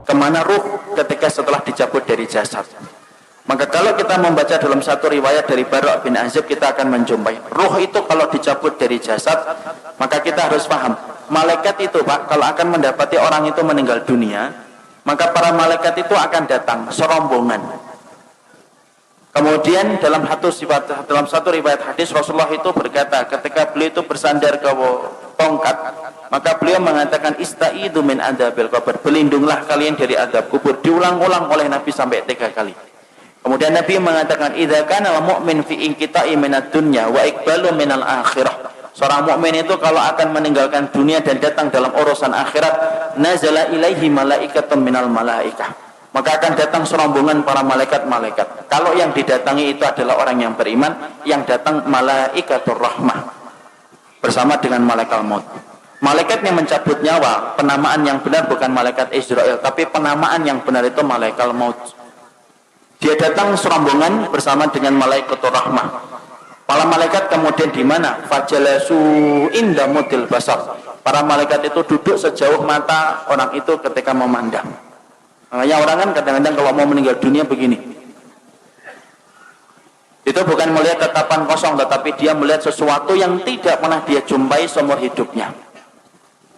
kemana ruh ketika setelah dicabut dari jasad. Maka kalau kita membaca dalam satu riwayat dari Bara' bin Azib, kita akan menjumpai ruh itu kalau dicabut dari jasad, maka kita harus paham, malaikat itu Pak, kalau akan mendapati orang itu meninggal dunia, maka para malaikat itu akan datang serombongan. Kemudian dalam satu riwayat hadis, Rasulullah itu berkata ketika beliau itu bersandar ke tongkat, maka beliau mengatakan istaidu min adzabil qabr, berlindunglah kalian dari azab kubur. Diulang-ulang oleh Nabi sampai 3 kali. Kemudian Nabi mengatakan idza kana al-mu'min fi inqita'i minad dunya wa iqbalu minal akhirah. Seorang mukmin itu kalau akan meninggalkan dunia dan datang dalam urusan akhirat, nazala ilaihi malaikatun minal malaikah. Maka akan datang serombongan para malaikat-malaikat. Kalau yang didatangi itu adalah orang yang beriman, yang datang malaikatur rahmah bersama dengan malaikat maut. Malaikat yang mencabut nyawa, penamaan yang benar bukan malaikat Israel, tapi penamaan yang benar itu malaikat maut. Dia datang serombongan bersama dengan malaikatur rahmah. Para malaikat kemudian di mana? Fajalasu inda mudil basar. Para malaikat itu duduk sejauh mata orang itu ketika memandang. Makanya orang kan kadang-kadang kalau mau meninggal dunia begini. Itu bukan melihat tatapan kosong, tetapi dia melihat sesuatu yang tidak pernah dia jumpai seumur hidupnya.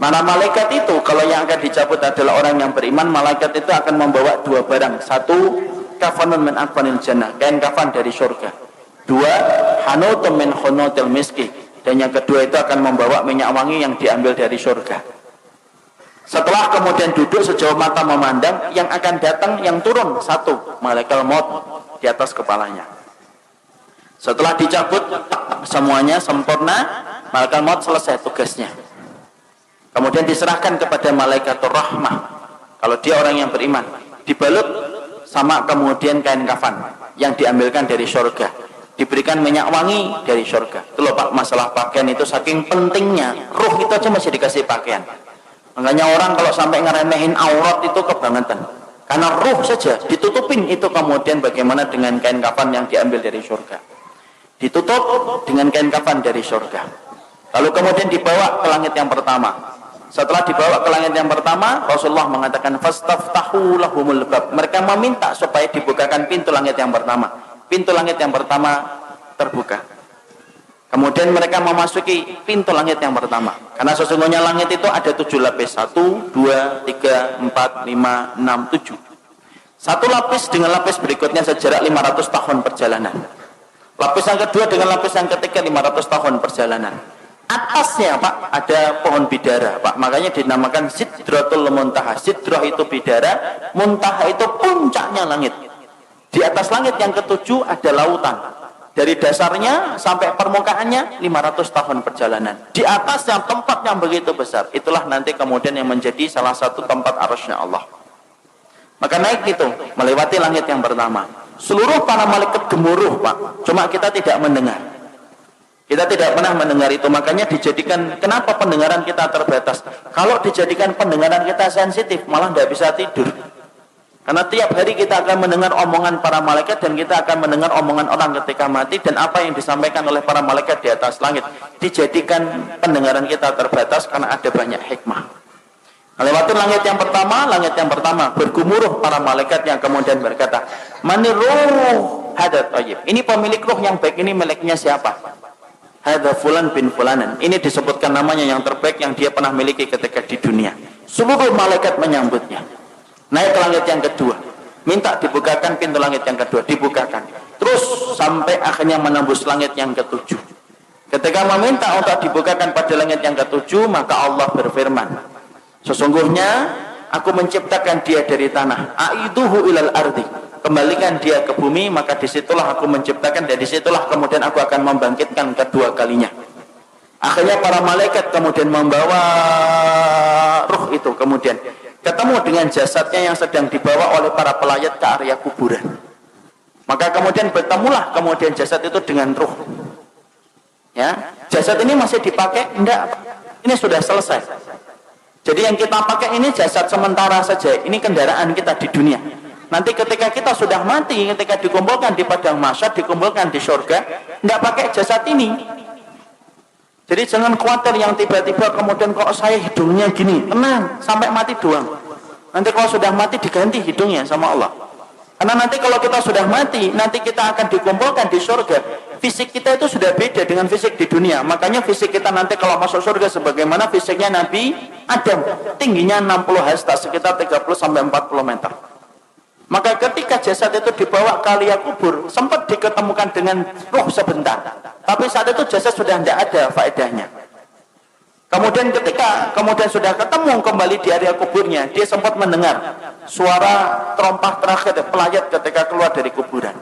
Mana malaikat itu kalau yang akan dicabut adalah orang yang beriman, malaikat itu akan membawa 2 barang. 1, kafanun min akfanil jannah, kain kafan dari surga. 2, hanutun min khunutil miski, dan yang kedua itu akan membawa minyak wangi yang diambil dari surga. Setelah kemudian duduk sejauh mata memandang, yang akan datang, yang turun 1, malaikat maut di atas kepalanya. Setelah dicabut semuanya sempurna, malaikat maut selesai tugasnya. Kemudian diserahkan kepada malaikatur rahmah. Kalau dia orang yang beriman, dibalut sama kemudian kain kafan yang diambilkan dari surga, diberikan minyak wangi dari surga. Itu loh Pak, masalah pakaian itu saking pentingnya, ruh itu aja masih dikasih pakaian. Makanya orang kalau sampai ngeremehin aurat itu kebangetan, karena ruh saja ditutupin itu. Kemudian bagaimana dengan kain kafan yang diambil dari surga, ditutup dengan kain kafan dari surga, lalu kemudian dibawa ke langit yang pertama. Setelah dibawa ke langit yang pertama, Rasulullah mengatakan fastaftahu lahumul bab. Mereka meminta supaya dibukakan pintu langit yang pertama. Pintu langit yang pertama terbuka. Kemudian mereka memasuki pintu langit yang pertama. Karena sesungguhnya langit itu ada 7 lapis. 1, 2, 3, 4, 5, 6, 7. Satu lapis dengan lapis berikutnya sejarak 500 tahun perjalanan. Lapis yang kedua dengan lapis yang ketiga 500 tahun perjalanan. Atasnya Pak ada pohon bidara Pak, makanya dinamakan Sidratul Muntaha. Sidrah itu bidara, Muntaha itu puncaknya langit. Di atas langit yang ketujuh ada lautan. Dari dasarnya sampai permukaannya 500 tahun perjalanan. Di atasnya tempat yang begitu besar. Itulah nanti kemudian yang menjadi salah satu tempat arasy-Nya Allah. Maka naik itu melewati langit yang pertama. Seluruh para malaikat gemuruh Pak, cuma kita tidak mendengar. Kita tidak pernah mendengar itu, makanya dijadikan, kenapa pendengaran kita terbatas? Kalau dijadikan pendengaran kita sensitif, malah tidak bisa tidur. Karena tiap hari kita akan mendengar omongan para malaikat, dan kita akan mendengar omongan orang ketika mati, dan apa yang disampaikan oleh para malaikat di atas langit. Dijadikan pendengaran kita terbatas karena ada banyak hikmah. Melewati langit yang pertama bergumuruh para malaikat yang kemudian berkata, Maniruh hadat tayyib. Ini pemilik ruh yang baik, ini miliknya siapa? Hadza fulan bin fulanan. Ini disebutkan namanya yang terbaik yang dia pernah miliki ketika di dunia. Seluruh malaikat menyambutnya. Naik ke langit yang kedua, minta dibukakan pintu langit yang kedua, dibukakan. Terus sampai akhirnya menembus langit yang ketujuh. Ketika meminta untuk dibukakan pada langit yang ketujuh, maka Allah berfirman, sesungguhnya aku menciptakan dia dari tanah. Aiduhu ilal ardi. Kembalikan dia ke bumi, maka disitulah aku menciptakan, dan disitulah kemudian aku akan membangkitkan kedua kalinya. Akhirnya para malaikat kemudian membawa ruh itu, kemudian ketemu dengan jasadnya yang sedang dibawa oleh para pelayat ke area kuburan. Maka kemudian bertemulah kemudian jasad itu dengan ruh. Ya, jasad ini masih dipakai? Enggak, ini sudah selesai. Jadi yang kita pakai ini jasad sementara saja, ini kendaraan kita di dunia. Nanti ketika kita sudah mati, ketika dikumpulkan di padang mahsyar, dikumpulkan di surga, tidak pakai jasad ini. Jadi jangan khawatir yang tiba-tiba kemudian kok saya hidungnya gini, tenang, sampai mati doang. Nanti kalau sudah mati diganti hidungnya sama Allah. Karena nanti kalau kita sudah mati, nanti kita akan dikumpulkan di surga. Fisik kita itu sudah beda dengan fisik di dunia. Makanya fisik kita nanti kalau masuk surga sebagaimana fisiknya Nabi Adam. Tingginya 60 hasta, sekitar 30 sampai 40 meter. Maka ketika jasad itu dibawa ke liang kubur, sempat diketemukan dengan ruh sebentar. Tapi saat itu jasad sudah tidak ada faedahnya. Kemudian ketika sudah ketemu kembali di area kuburnya, dia sempat mendengar suara terompah terakhir pelayat ketika keluar dari kuburan.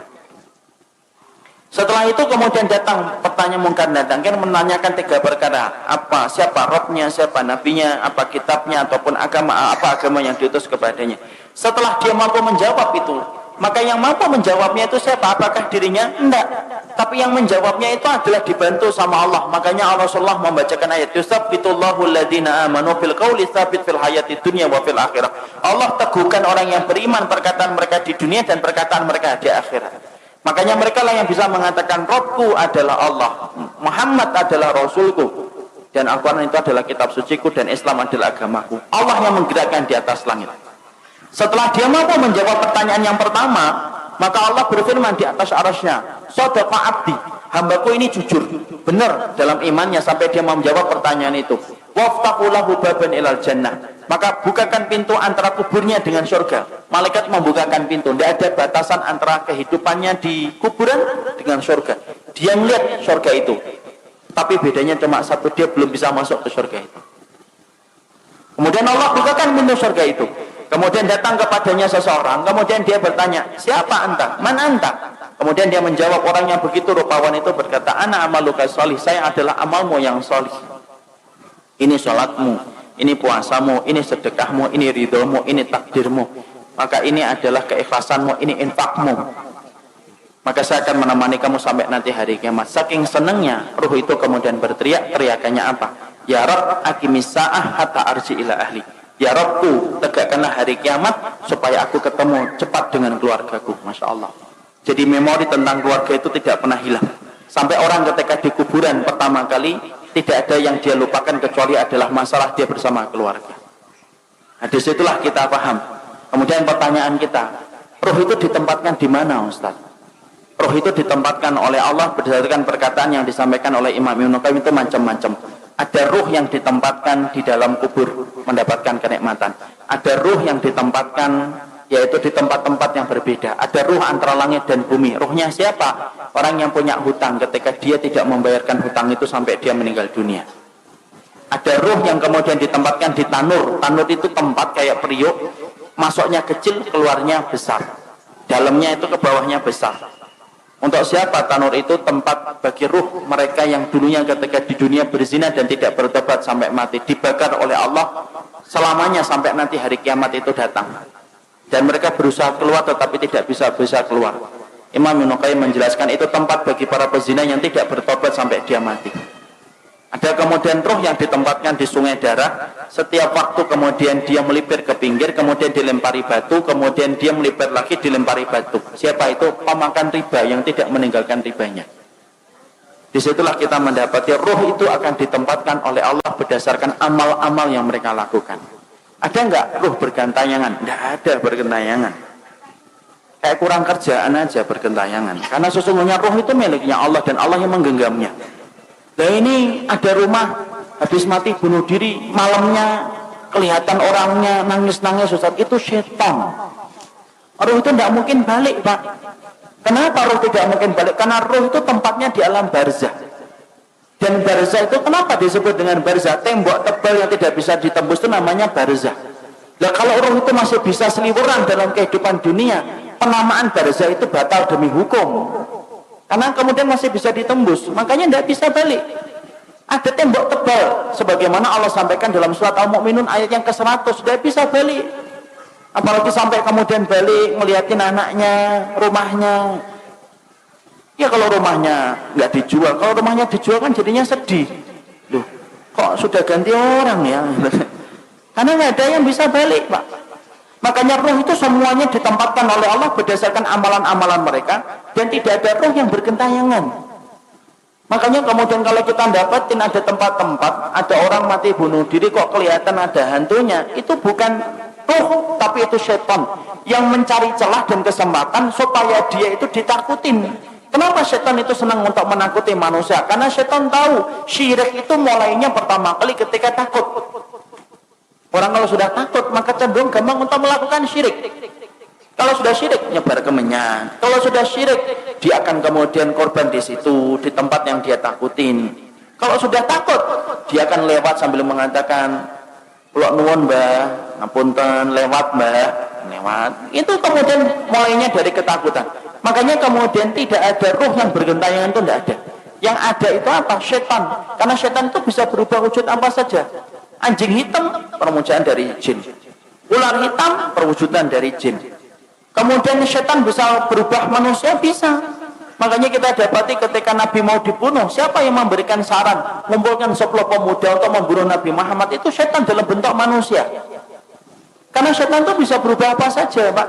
Setelah itu kemudian datang pertanyaan Munkar dan Nakir menanyakan 3 perkara. Apa, siapa Robnya, siapa nabinya, apa kitabnya, ataupun apa agama yang diutus kepadanya. Setelah dia mampu menjawab itu, maka yang mampu menjawabnya itu siapa? Apakah dirinya? Enggak. Tapi yang menjawabnya itu adalah dibantu sama Allah. Makanya Rasulullah membacakan ayat yusabbitullahu alladhina amanu bil qawli tsabit fil hayati dunya wa fil akhirah. Allah teguhkan orang yang beriman perkataan mereka di dunia dan perkataan mereka di akhirat. Makanya mereka lah yang bisa mengatakan Rabbku adalah Allah, Muhammad adalah Rasulku, dan Al-Quran itu adalah kitab suciku, dan Islam adalah agamaku. Allah yang menggerakkan di atas langit. Setelah dia mampu menjawab pertanyaan yang pertama, maka Allah berfirman di atas arasnya, Shadaqa abdi, hambaku ini jujur, benar dalam imannya sampai dia mau menjawab pertanyaan itu. Waftahu lahu baban ilal jannah, maka bukakan pintu antara kuburnya dengan surga. Malaikat membukakan pintu, tidak ada batasan antara kehidupannya di kuburan dengan surga. Dia melihat surga itu, tapi bedanya cuma satu, dia belum bisa masuk ke surga itu. Kemudian Allah bukakan pintu surga itu. Kemudian datang kepadanya seseorang, kemudian dia bertanya, siapa anta? Man anta? Kemudian dia menjawab, orang yang begitu rupawan itu berkata, ana amaluka sholih, saya adalah amalmu yang sholih. Ini sholatmu, ini puasamu, ini sedekahmu, ini ridhomu, ini takdirmu. Maka ini adalah keikhlasanmu, ini infakmu. Maka saya akan menemani kamu sampai nanti hari kiamat. Saking senangnya, ruh itu kemudian berteriak, teriakannya apa? Ya Rabb, aqimis sa'ah hatta arji ila ahli. Ya Rabbku, tegakkanlah hari kiamat supaya aku ketemu cepat dengan keluargaku. Masya Allah. Jadi memori tentang keluarga itu tidak pernah hilang. Sampai orang ketika di kuburan pertama kali, tidak ada yang dia lupakan kecuali adalah masalah dia bersama keluarga. Nah, disitulah kita paham. Kemudian pertanyaan kita, ruh itu ditempatkan di mana, Ustaz? Ruh itu ditempatkan oleh Allah berdasarkan perkataan yang disampaikan oleh Imam Ibnu Qayyim itu macam-macam. Ada ruh yang ditempatkan di dalam kubur mendapatkan kenikmatan. Ada ruh yang ditempatkan yaitu di tempat-tempat yang berbeda. Ada ruh antara langit dan bumi. Ruhnya siapa? Orang yang punya hutang ketika dia tidak membayarkan hutang itu sampai dia meninggal dunia. Ada ruh yang kemudian ditempatkan di tanur. Tanur itu tempat kayak periuk, masuknya kecil, keluarnya besar. Dalamnya itu ke bawahnya besar. Untuk siapa tanur itu? Tempat bagi ruh mereka yang dulunya ketika di dunia berzina dan tidak bertobat sampai mati, dibakar oleh Allah selamanya sampai nanti hari kiamat itu datang. Dan mereka berusaha keluar tetapi tidak bisa keluar. Imam Ibnu Qayyim menjelaskan itu tempat bagi para pezina yang tidak bertobat sampai dia mati. Ada kemudian ruh yang ditempatkan di sungai darah. Setiap waktu kemudian dia melipir ke pinggir, kemudian dilempari batu, kemudian dia melipir lagi dilempari batu. Siapa itu? Pemakan riba yang tidak meninggalkan ribanya. Disitulah kita mendapati ruh itu akan ditempatkan oleh Allah berdasarkan amal-amal yang mereka lakukan. Ada enggak ruh bergentayangan? Tidak ada bergentayangan. Kayak kurang kerjaan aja bergentayangan. Karena sesungguhnya ruh itu miliknya Allah dan Allah yang menggenggamnya. Nah ini ada rumah habis mati bunuh diri, malamnya kelihatan orangnya nangis-nangis, Ustaz, itu setan. Ruh itu tidak mungkin balik, Pak. Kenapa ruh tidak mungkin balik? Karena ruh itu tempatnya di alam barzah. Dan barzah itu kenapa disebut dengan barzah? Tembok tebal yang tidak bisa ditembus itu namanya barzah. Nah kalau ruh itu masih bisa seliweran dalam kehidupan dunia, penamaan barzah itu batal demi hukum. Karena kemudian masih bisa ditembus, makanya tidak bisa balik. Ada tembok tebal, sebagaimana Allah sampaikan dalam surat Al-Mu'minun ayat yang ke-100, tidak bisa balik. Apalagi sampai kemudian balik, ngeliatin anaknya, rumahnya. Ya kalau rumahnya nggak dijual, kalau rumahnya dijual kan jadinya sedih. Loh, kok sudah ganti orang ya? Karena nggak ada yang bisa balik, Pak. Makanya ruh itu semuanya ditempatkan oleh Allah berdasarkan amalan-amalan mereka, dan tidak ada ruh yang bergentayangan. Makanya kemudian kalau kita dapatin ada tempat-tempat, ada orang mati bunuh diri kok kelihatan ada hantunya, itu bukan ruh, tapi itu setan yang mencari celah dan kesempatan supaya dia itu ditakutin. Kenapa setan itu senang untuk menakuti manusia? Karena setan tahu syirik itu mulainya pertama kali ketika takut. Orang kalau sudah takut maka cenderung gampang untuk melakukan syirik. Kalau sudah syirik nyebar kemenyan. Kalau sudah syirik dia akan kemudian korban di situ, di tempat yang dia takutin. Kalau sudah takut dia akan lewat sambil mengatakan, "Kula nuwun Mbah, ngapunten, lewat Mbah, lewat." Itu kemudian mulainya dari ketakutan. Makanya kemudian tidak ada ruh yang bergentayangan, itu tidak ada. Yang ada itu apa? Setan. Karena setan itu bisa berubah wujud apa saja. Anjing hitam perwujudan dari jin. Ular hitam perwujudan dari jin. Kemudian setan bisa berubah manusia, bisa. Makanya kita dapati ketika Nabi mau dibunuh, siapa yang memberikan saran mengumpulkan 10 pemuda untuk membunuh Nabi Muhammad? Itu setan dalam bentuk manusia. Karena setan itu bisa berubah apa saja, Pak.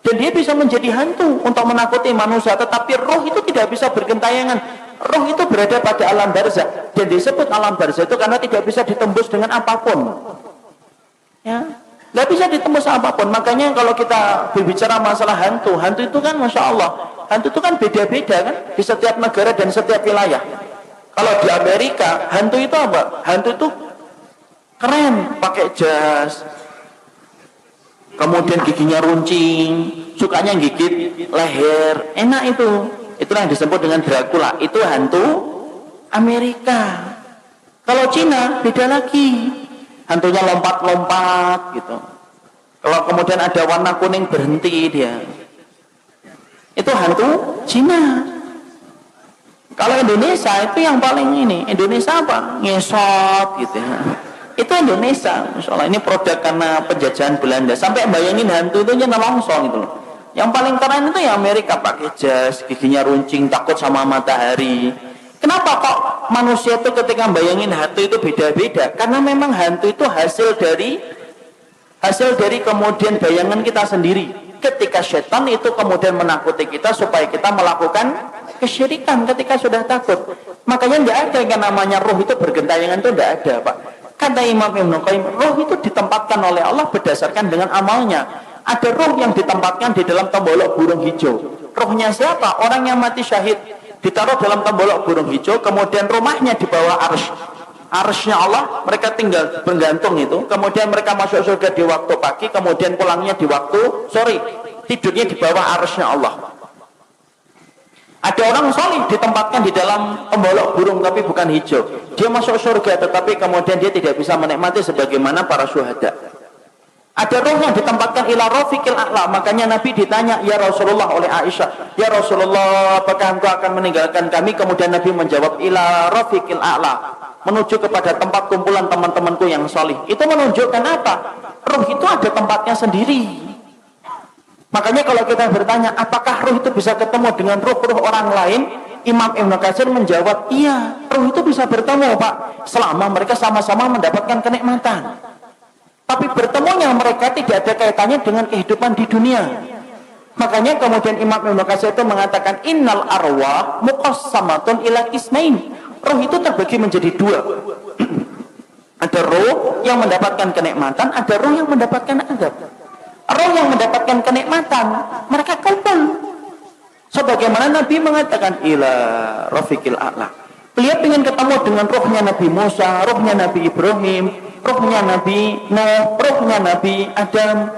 Dan dia bisa menjadi hantu untuk menakuti manusia. Tetapi roh itu tidak bisa bergentayangan. Roh itu berada pada alam barzah. Dan disebut alam barzah itu karena tidak bisa ditembus dengan apapun. Ya, nggak bisa ditembus apapun. Makanya kalau kita berbicara masalah hantu, hantu itu kan Masya Allah, hantu itu kan beda-beda kan di setiap negara dan setiap wilayah. Kalau di Amerika, hantu itu apa? Hantu itu keren, pakai jas, kemudian giginya runcing, sukanya gigit leher, enak itu. Itulah yang disebut dengan Dracula. Itu hantu Amerika. Kalau Cina beda lagi, hantunya lompat-lompat gitu. Kalau kemudian ada warna kuning berhenti dia, itu hantu Cina. Kalau Indonesia itu yang paling ini, Indonesia apa? Ngesot gitu ya. Itu Indonesia, Masya Allah, ini produk karena penjajahan Belanda. Sampai bayangin hantu itu nyana longsong gitu loh. Yang paling keren itu ya Amerika, pakai jas, giginya runcing, takut sama matahari. Kenapa kok manusia itu ketika bayangin hantu itu beda-beda? Karena memang hantu itu hasil dari kemudian bayangan kita sendiri. Ketika setan itu kemudian menakuti kita supaya kita melakukan kesyirikan ketika sudah takut. Makanya tidak ada yang namanya roh itu bergentayangan, itu tidak ada, Pak. Kata Imam Ibnu Qayyim, roh itu ditempatkan oleh Allah berdasarkan dengan amalnya. Ada roh yang ditempatkan di dalam tembolok burung hijau. Rohnya siapa? Orang yang mati syahid ditaruh dalam tembolok burung hijau, kemudian rumahnya di bawah arsy. Arsy-nya Allah, mereka tinggal bergantung itu. Kemudian mereka masuk surga di waktu pagi, kemudian pulangnya di waktu sore. Tidurnya di bawah arsy-nya Allah. Ada orang solih ditempatkan di dalam tembolok burung tapi bukan hijau. Dia masuk surga tetapi kemudian dia tidak bisa menikmati sebagaimana para syuhada. Ada roh yang ditempatkan ila rafiqil a'la. Makanya Nabi ditanya, ya Rasulullah, oleh Aisyah, ya Rasulullah, apakah engkau akan meninggalkan kami? Kemudian Nabi menjawab, ila rafiqil a'la, menuju kepada tempat kumpulan teman-temanku yang solih. Itu menunjukkan apa? Roh itu ada tempatnya sendiri. Makanya kalau kita bertanya, apakah roh itu bisa ketemu dengan roh-roh orang lain? Imam Ibnu Katsir menjawab, iya, roh itu bisa bertemu, Pak, selama mereka sama-sama mendapatkan kenikmatan. Tapi bertemunya mereka tidak ada kaitannya dengan kehidupan di dunia. Makanya kemudian Imam Ibnu Katsir itu mengatakan, innal arwah muqassamatun ila qismain. Roh itu terbagi menjadi dua. Ada roh yang mendapatkan kenikmatan, ada roh yang mendapatkan azab. Roh yang mendapatkan kenikmatan, mereka kumpul. Sebagaimana Nabi mengatakan, ila rafiqil a'la. Beliau ingin ketemu dengan rohnya Nabi Musa, rohnya Nabi Ibrahim, rohnya Nabi Nuh, rohnya Nabi Adam.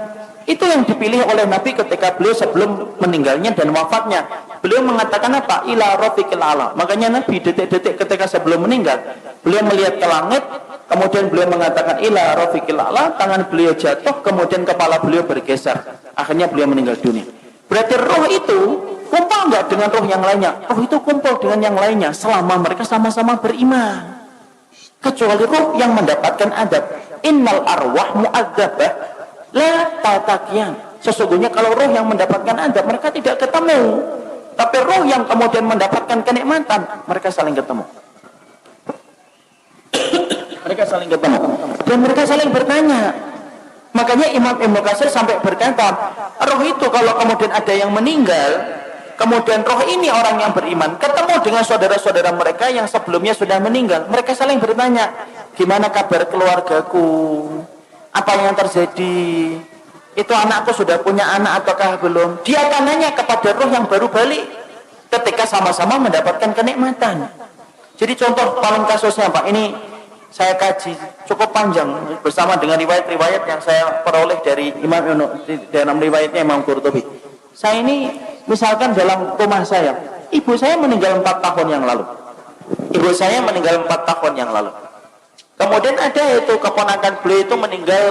Itu yang dipilih oleh Nabi ketika beliau sebelum meninggalnya dan wafatnya. Beliau mengatakan apa? Ila rafiqil a'la. Makanya Nabi detik-detik ketika sebelum meninggal, beliau melihat ke langit, kemudian beliau mengatakan ila rafiqil a'la, tangan beliau jatuh, kemudian kepala beliau bergeser. Akhirnya beliau meninggal dunia. Berarti roh itu kumpul enggak dengan roh yang lainnya? Roh itu kumpul dengan yang lainnya selama mereka sama-sama beriman. Kecuali roh yang mendapatkan adab. Innal arwah mu'adzabah la tatakian. Sesungguhnya kalau roh yang mendapatkan adab, mereka tidak ketemu. Tapi roh yang kemudian mendapatkan kenikmatan, mereka saling ketemu. Mereka saling ketemu. Dan mereka saling bertanya. Makanya Imam Ibnu Katsir sampai berkata, roh itu kalau kemudian ada yang meninggal, kemudian roh ini orang yang beriman ketemu dengan saudara-saudara mereka yang sebelumnya sudah meninggal, mereka saling bertanya, gimana kabar keluargaku? Apa yang terjadi? Itu anakku sudah punya anak ataukah belum? Dia akan nanya kepada roh yang baru balik ketika sama-sama mendapatkan kenikmatan. Jadi contoh paling kasusnya Pak, ini saya kaji cukup panjang bersama dengan riwayat-riwayat yang saya peroleh dari Imam dalam riwayatnya Imam Qurtubi. Saya ini misalkan dalam rumah saya, ibu saya meninggal 4 tahun yang lalu. Ibu saya meninggal 4 tahun yang lalu. Kemudian ada itu keponakan beliau itu meninggal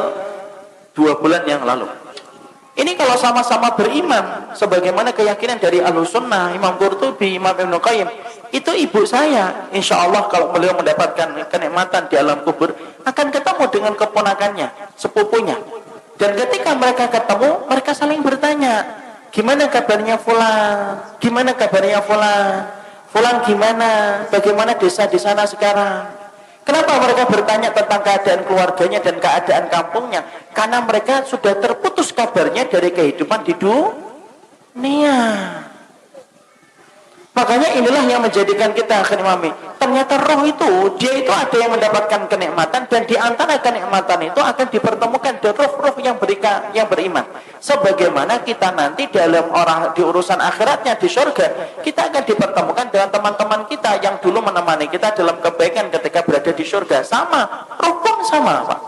2 bulan yang lalu. Ini kalau sama-sama beriman, sebagaimana keyakinan dari Ahlussunnah, Imam Qurtubi, Imam Ibnu Qayyim, itu ibu saya, insya Allah kalau beliau mendapatkan kenikmatan di alam kubur, akan ketemu dengan keponakannya, sepupunya. Dan ketika mereka ketemu, mereka saling bertanya, gimana kabarnya Fulan? Gimana kabarnya Fulan? Fulan gimana? Bagaimana desa di sana sekarang? Kenapa mereka bertanya tentang keadaan keluarganya dan keadaan kampungnya? Karena mereka sudah terputus kabarnya dari kehidupan di dunia. Makanya inilah yang menjadikan kita akan memahami. Ternyata roh itu, dia itu ada yang mendapatkan kenikmatan, dan di antara kenikmatan itu akan dipertemukan dengan roh-roh yang beriman. Sebagaimana kita nanti dalam di urusan akhiratnya di surga, kita akan dipertemukan dengan teman-teman kita yang dulu menemani kita dalam kebaikan ketika berada di surga. Sama, roh pun sama, Pak.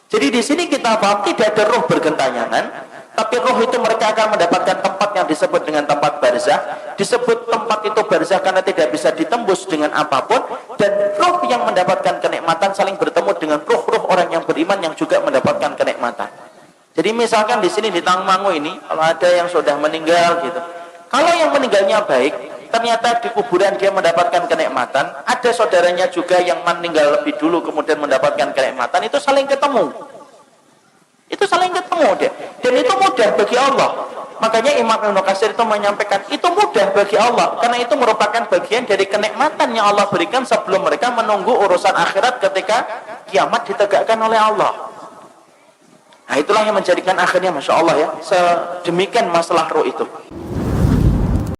Jadi di sini kita paham tidak ada roh bergentayangan. Tapi roh itu mereka akan mendapatkan tempat yang disebut dengan tempat barzah. Disebut tempat itu barzah karena tidak bisa ditembus dengan apapun. Dan roh yang mendapatkan kenikmatan saling bertemu dengan roh-roh orang yang beriman yang juga mendapatkan kenikmatan. Jadi misalkan di sini di Tangmangu ini, kalau ada yang sudah meninggal gitu. Kalau yang meninggalnya baik, ternyata di kuburan dia mendapatkan kenikmatan. Ada saudaranya juga yang meninggal lebih dulu kemudian mendapatkan kenikmatan. Itu saling ketemu. Itu saling ketemu deh. Dan itu mudah bagi Allah. Makanya Imam Ibnu Katsir itu menyampaikan itu mudah bagi Allah karena itu merupakan bagian dari kenikmatan yang Allah berikan sebelum mereka menunggu urusan akhirat ketika kiamat ditegakkan oleh Allah. Nah itulah yang menjadikan akhirnya Masya Allah ya sedemikian masalah roh itu.